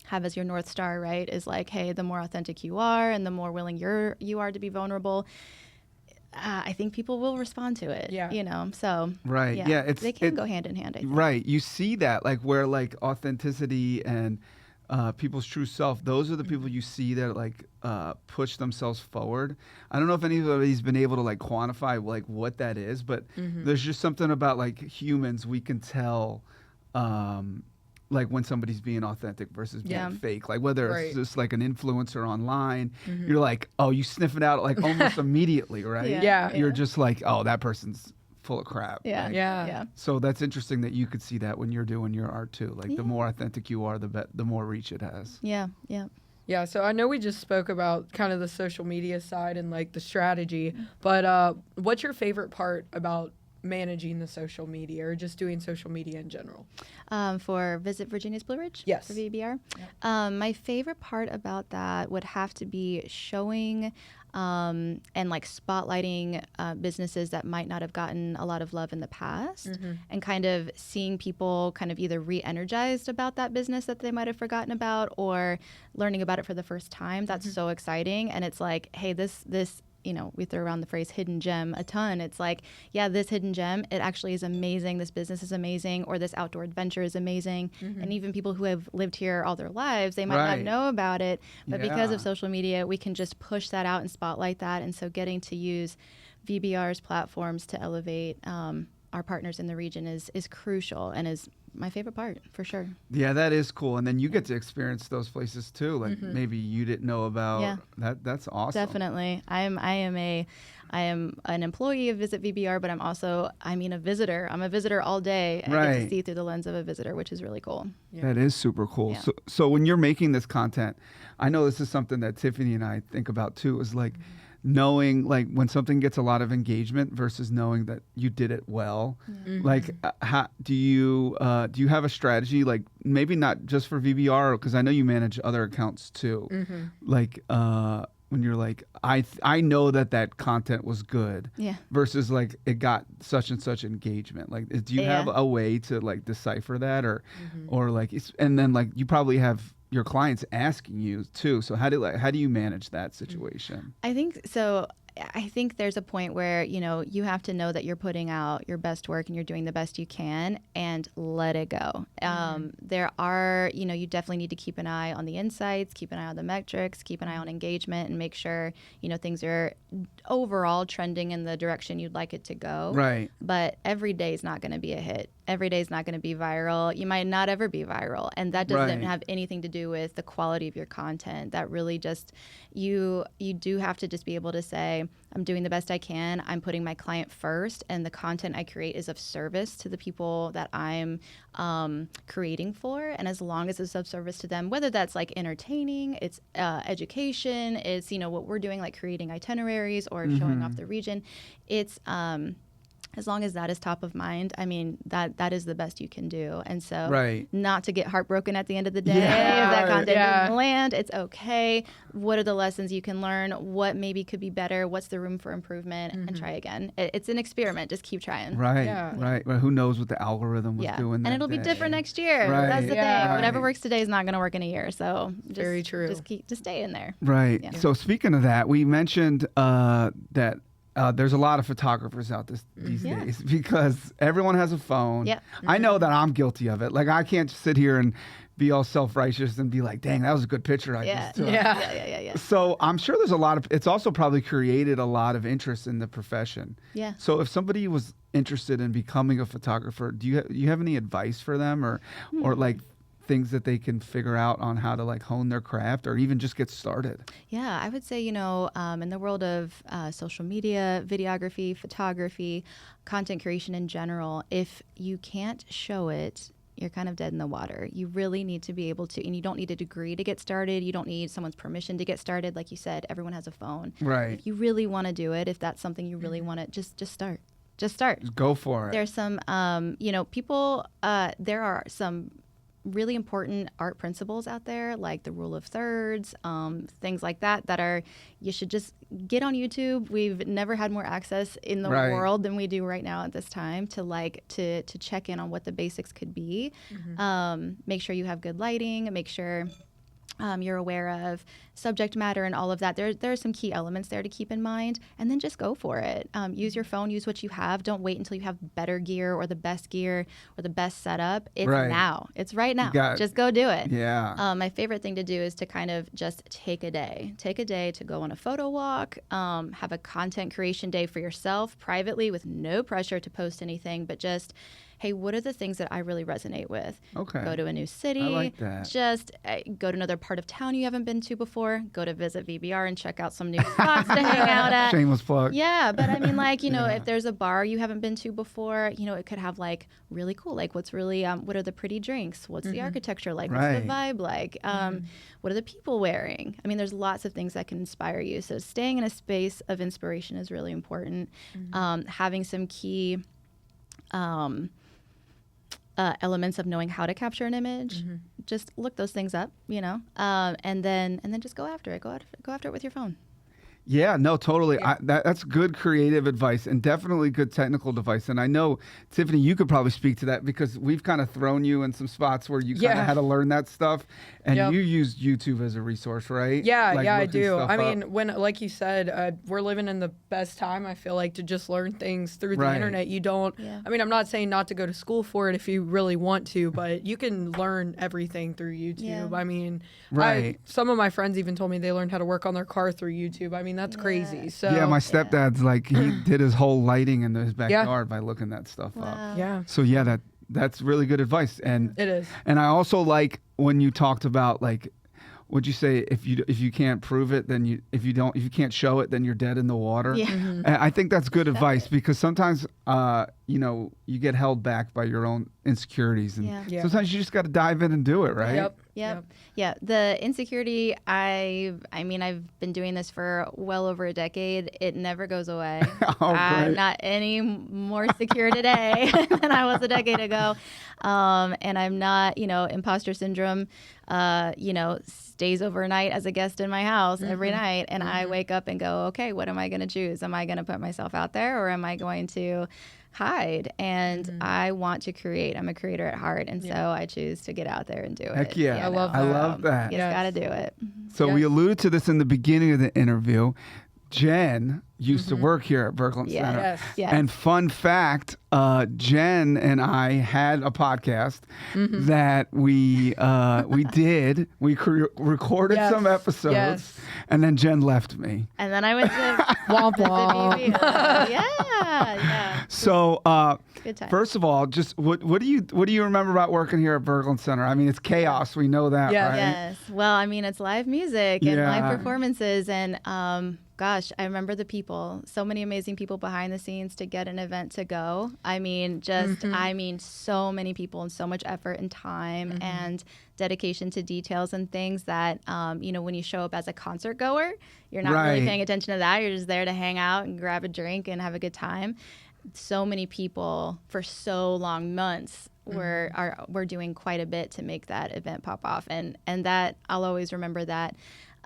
have as your North Star, right? Is like, hey, the more authentic you are and the more willing you are to be vulnerable, I think people will respond to it. Yeah. You know, so Right. Yeah, they can go hand in hand, I think. Right. You see that, like, where like authenticity and people's true self, those are the people you see that like push themselves forward. I don't know if anybody's been able to like quantify like what that is, but there's just something about like humans, we can tell like when somebody's being authentic versus being fake. Like whether it's just like an influencer online, you're like, oh, you sniff it out like almost immediately, right? Yeah. You're just like, oh, that person's full of crap. Yeah. Like, Yeah. so that's interesting that you could see that when you're doing your art too. Like the more authentic you are, the more reach it has. Yeah. Yeah. Yeah, so I know we just spoke about kind of the social media side and like the strategy, but what's your favorite part about managing the social media or just doing social media in general? For Visit Virginia's Blue Ridge? Yes. For VBR? My favorite part about that would have to be showing and like spotlighting businesses that might not have gotten a lot of love in the past, and kind of seeing people kind of either re-energized about that business that they might have forgotten about, or learning about it for the first time. That's so exciting. And it's like, hey, this you know, we throw around the phrase hidden gem a ton. It's like, yeah, this hidden gem, it actually is amazing. This business is amazing, or this outdoor adventure is amazing. And even people who have lived here all their lives, they might not know about it. But because of social media, we can just push that out and spotlight that. And so getting to use VBR's platforms to elevate our partners in the region is crucial, and is my favorite part for sure. Yeah, that is cool. And then you get to experience those places too. Like maybe you didn't know about. Yeah. That's awesome. Definitely. I am an employee of Visit VBR, but I'm also, a visitor. I'm a visitor all day, and I get to see through the lens of a visitor, which is really cool. That is super cool. Yeah. So when you're making this content, I know this is something that Tiffany and I think about too, is like knowing like when something gets a lot of engagement versus knowing that you did it well. Like how do you have a strategy, like maybe not just for VBR, because I know you manage other accounts too. Like when you're like, I know that content was good, versus like it got such and such engagement. Like, do you have a way to like decipher that, or like, and then like you probably have your clients asking you too. So how do you manage that situation? I think so. I think there's a point where, you have to know that you're putting out your best work and you're doing the best you can, and let it go. There are, you definitely need to keep an eye on the insights, keep an eye on the metrics, keep an eye on engagement, and make sure, things are overall trending in the direction you'd like it to go. Right. But every day is not going to be a hit. Every day is not going to be viral. You might not ever be viral. And that doesn't have anything to do with the quality of your content. That really just, you do have to just be able to say, I'm doing the best I can. I'm putting my client first, and the content I create is of service to the people that I'm creating for. And as long as it's of service to them, whether that's like entertaining, it's education, it's, what we're doing, like creating itineraries or showing off the region, it's as long as that is top of mind, that is the best you can do. And so not to get heartbroken at the end of the day if that content didn't land, it's okay. What are the lessons you can learn? What maybe could be better? What's the room for improvement? And try again. It's an experiment. Just keep trying. Right. Well, who knows what the algorithm was doing that and it'll day. be different next year. That's the thing. Whatever works today is not going to work in a year. So very true. Just stay in there. Right. Yeah. So speaking of that, we mentioned that there's a lot of photographers out these days because everyone has a phone. Yep. I know that I'm guilty of it. Like, I can't just sit here and be all self-righteous and be like, dang, that was a good picture I just took. Yeah. So I'm sure there's it's also probably created a lot of interest in the profession. Yeah. So if somebody was interested in becoming a photographer, do you have any advice for them or like things that they can figure out on how to like hone their craft or even just get started? Yeah, I would say, in the world of social media, videography, photography, content creation in general, if you can't show it, you're kind of dead in the water. You really need to be able to, and you don't need a degree to get started. You don't need someone's permission to get started. Like you said, everyone has a phone. Right. If you really want to do it, if that's something you really want to, just start. Just start. Just go for it. There's some, people, there are some really important art principles out there, like the rule of thirds, things like that you should just get on YouTube. We've never had more access in the world than we do right now at this time to check in on what the basics could be. Make sure you have good lighting, make sure you're aware of subject matter and all of that. There are some key elements there to keep in mind, and then just go for it. Use your phone, use what you have. Don't wait until you have better gear or the best gear or the best setup. It's now. It's right now. Just go do it. Yeah. My favorite thing to do is to kind of just take a day. Take a day to go on a photo walk, have a content creation day for yourself privately with no pressure to post anything, but just, hey, what are the things that I really resonate with? Okay. Go to a new city. I like that. Just go to another part of town you haven't been to before. Go to visit VBR and check out some new spots to hang out at. Shameless plug. Yeah, but I mean, like, if there's a bar you haven't been to before, it could have like really cool, like what's really, what are the pretty drinks? What's the architecture like? What's the vibe like? What are the people wearing? I mean, there's lots of things that can inspire you. So staying in a space of inspiration is really important. Having some key elements of knowing how to capture an image. Just look those things up, and then just go after it. Go after it with your phone. Yeah, no, totally. That's good creative advice and definitely good technical advice. And I know, Tiffany, you could probably speak to that because we've kind of thrown you in some spots where you kind of had to learn that stuff. And you used YouTube as a resource, right? Yeah, like I do. I mean, when, like you said, we're living in the best time, I feel like, to just learn things through the internet. You don't, I mean, I'm not saying not to go to school for it if you really want to, but you can learn everything through YouTube. Yeah. I mean, some of my friends even told me they learned how to work on their car through YouTube. I mean, that's crazy. So yeah, my stepdad's like, he did his whole lighting in his backyard by looking that stuff up. Yeah. So yeah, that's really good advice. And it is. And I also like when you talked about like, would you say if you can't prove it, then if you can't show it, then you're dead in the water? Yeah. And I think that's good advice because sometimes you get held back by your own insecurities, and sometimes you just got to dive in and do it, right? Yep. Yeah. The insecurity, I've been doing this for well over a decade. It never goes away. I'm not any more secure today than I was a decade ago. And I'm not, imposter syndrome, stays overnight as a guest in my house every night. And I wake up and go, okay, what am I going to choose? Am I going to put myself out there or am I going to hide? And I want to create. I'm a creator at heart. And so I choose to get out there and do it. Heck yeah. I love that. You just got to do it. So we alluded to this in the beginning of the interview. Jen used to work here at Berglund Center. Yes. And fun fact, Jen and I had a podcast that we did. We recorded some episodes, and then Jen left me. And then I went to Womp womp. Yeah. So Good time. first of all, just what do you remember about working here at Berglund Center? I mean, it's chaos. We know that, right? Yes. Well, I mean, it's live music and live performances, and gosh, I remember the people. So many amazing people behind the scenes to get an event to go. I mean, so many people and so much effort and time and dedication to details and things that, when you show up as a concert goer, you're not really paying attention to that. You're just there to hang out and grab a drink and have a good time. So many people for so long, months, were doing quite a bit to make that event pop off. And that, I'll always remember that.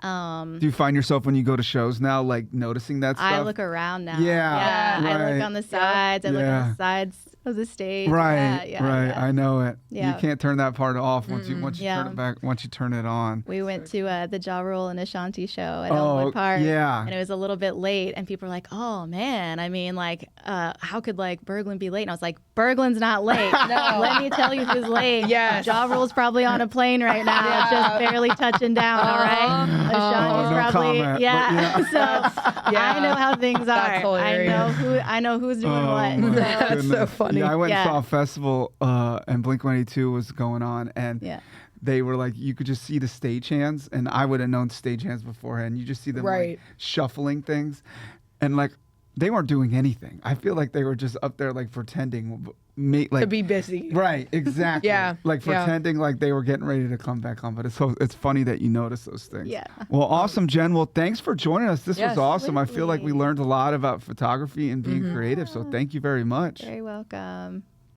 Do you find yourself when you go to shows now, like noticing that stuff? I look around now. Yeah. I look on the sides. I look on the sides of the stage. Right, Yeah, right. yeah. I know it. Yeah. You can't turn that part off once you Yeah. turn it back. Once you turn it on. We went to the Ja Rule and Ashanti show at Oh, Elmwood Park. yeah. And it was a little bit late, and people were like, "Oh man, I mean, like, how could like Berglund be late?" And I was like, "Berglund's not late. No. Let me tell you who's late. Yes. Ja Rule's probably on a plane right now, just barely touching down. All right, Ashanti's no probably comment, but yeah. So I know how things are. That's hilarious. I know who's doing my what. So, That's so goodness. funny. Yeah, I went and Yeah. saw a festival and Blink-182 was going on, and Yeah. they were like, you could just see the stagehands, and I would have known stagehands beforehand. You just see them like, Right. shuffling things, and like they weren't doing anything. I feel like they were just up there like pretending, like To be busy. right, exactly. Yeah, like yeah. pretending like they were getting ready to come back on. But it's funny that you notice those things. Yeah. Well, awesome, Jen. Well, thanks for joining us. This Yes, was awesome. I feel like we absolutely. learned a lot about photography and being creative. So thank you very much. Very welcome.